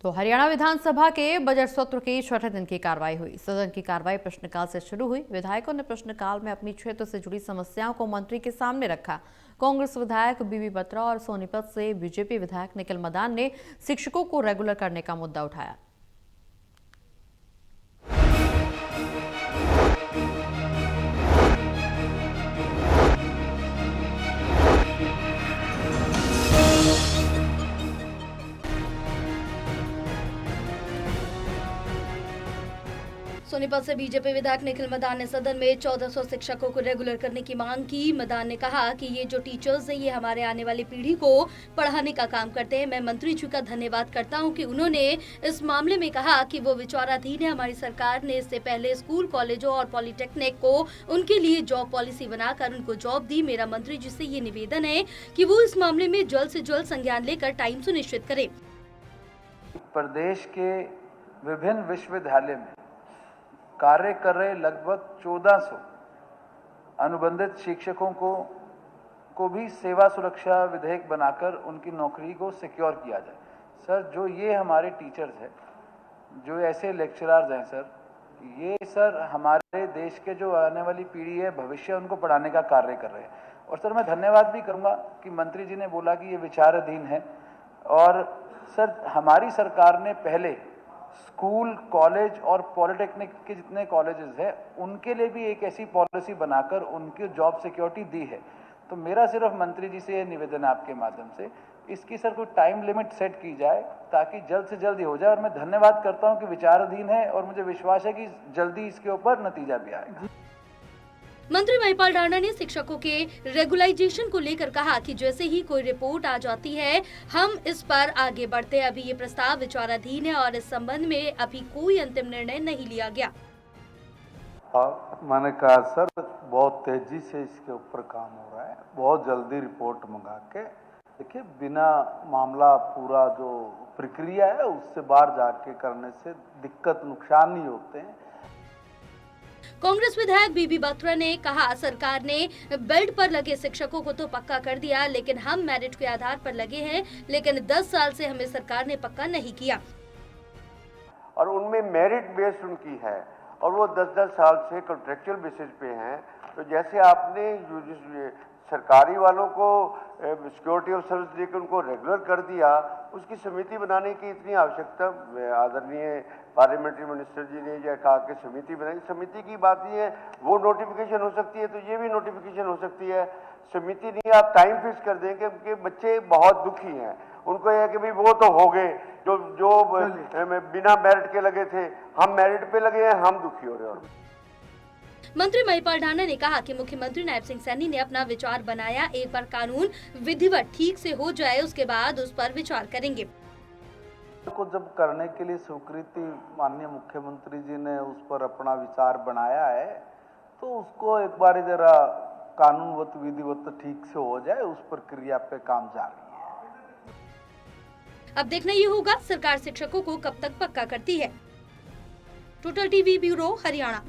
तो हरियाणा विधानसभा के बजट सत्र की छठे दिन की कार्रवाई हुई। सदन की कार्रवाई प्रश्नकाल से शुरू हुई। विधायकों ने प्रश्नकाल में अपनी क्षेत्र से जुड़ी समस्याओं को मंत्री के सामने रखा। कांग्रेस विधायक बीबी बत्रा और सोनीपत से बीजेपी विधायक निखिल मदान ने शिक्षकों को रेगुलर करने का मुद्दा उठाया। सोनीपत से बीजेपी विधायक निखिल मदान ने सदन में 1400 शिक्षकों को रेगुलर करने की मांग की। मदान ने कहा कि ये जो टीचर्स हैं ये हमारे आने वाली पीढ़ी को पढ़ाने का काम करते हैं। मैं मंत्री जी का धन्यवाद करता हूं कि उन्होंने इस मामले में कहा कि वो विचाराधीन है। हमारी सरकार ने इससे पहले स्कूल, कॉलेजों और पॉलिटेक्निक को उनके लिए जॉब पॉलिसी बनाकर उनको जॉब दी। मेरा मंत्री जी से ये निवेदन है कि वो इस मामले में जल्द से जल्द संज्ञान लेकर टाइम सुनिश्चित करें। प्रदेश के विभिन्न विश्वविद्यालय में कार्य कर रहे लगभग 1400 अनुबंधित शिक्षकों को भी सेवा सुरक्षा विधेयक बनाकर उनकी नौकरी को सिक्योर किया जाए। सर, जो ये हमारे टीचर्स हैं, जो ऐसे लेक्चरर्स हैं सर, ये सर हमारे देश के जो आने वाली पीढ़ी है, भविष्य, उनको पढ़ाने का कार्य कर रहे हैं। और सर मैं धन्यवाद भी करूँगा कि मंत्री जी ने बोला कि ये विचाराधीन है। और सर हमारी सरकार ने पहले स्कूल, कॉलेज और पॉलिटेक्निक के जितने कॉलेजेस हैं उनके लिए भी एक ऐसी पॉलिसी बनाकर उनकी जॉब सिक्योरिटी दी है। तो मेरा सिर्फ मंत्री जी से ये निवेदन है आपके माध्यम से, इसकी सर कोई टाइम लिमिट सेट की जाए ताकि जल्द से जल्द हो जाए। और मैं धन्यवाद करता हूं कि विचाराधीन है और मुझे विश्वास है कि जल्दी इसके ऊपर नतीजा भी आएगा। मंत्री महिपाल ढांडा ने शिक्षकों के रेगुलाइजेशन को लेकर कहा कि जैसे ही कोई रिपोर्ट आ जाती है हम इस पर आगे बढ़ते हैं। अभी ये प्रस्ताव विचाराधीन है और इस संबंध में अभी कोई अंतिम निर्णय नहीं लिया गया। मैंने कहा सर बहुत तेजी से इसके ऊपर काम हो रहा है, बहुत जल्दी रिपोर्ट मंगा के देखिए, बिना मामला पूरा जो प्रक्रिया है उससे बाहर जाके करने से दिक्कत, नुकसान नहीं होते हैं। कांग्रेस विधायक बीबी बत्रा ने कहा सरकार ने बेल्ट पर लगे शिक्षकों को तो पक्का कर दिया, लेकिन हम मेरिट के आधार पर लगे हैं, लेकिन 10 साल से हमें सरकार ने पक्का नहीं किया। और उनमें मेरिट बेस उनकी है और वो 10-10 साल से कॉन्ट्रेक्चुअल बेसिस पे हैं। तो जैसे आपने सरकारी वालों को सिक्योरिटी ऑफ सर्विस देकर उनको रेगुलर कर दिया, उसकी समिति बनाने की इतनी आवश्यकता आदरणीय पार्लियामेंट्री मिनिस्टर जी ने यह कहा कि समिति बनाई। समिति की बात ये है, वो नोटिफिकेशन हो सकती है तो ये भी नोटिफिकेशन हो सकती है। समिति नहीं, आप टाइम फिक्स कर दें कि बच्चे बहुत दुखी हैं, उनको यह है कि भाई वो तो हो गए जो बिना मेरिट के लगे थे, हम मेरिट पे लगे हैं, हम दुखी हो रहे हैं। मंत्री महिपाल ढांडा ने कहा कि मुख्यमंत्री नायब सिंह सैनी ने अपना विचार बनाया, एक बार कानून विधिवत ठीक से हो जाए उसके बाद उस पर विचार करेंगे। को जब करने के लिए स्वीकृति माननीय मुख्यमंत्री जी ने उस पर अपना विचार बनाया है तो उसको एक बार जरा कानूनवत, विधिवत ठीक से हो जाए, उस प्रक्रिया पे काम जारी है। अब देखना ये होगा सरकार शिक्षकों को कब तक पक्का करती है। Total TV bureau, Haryana.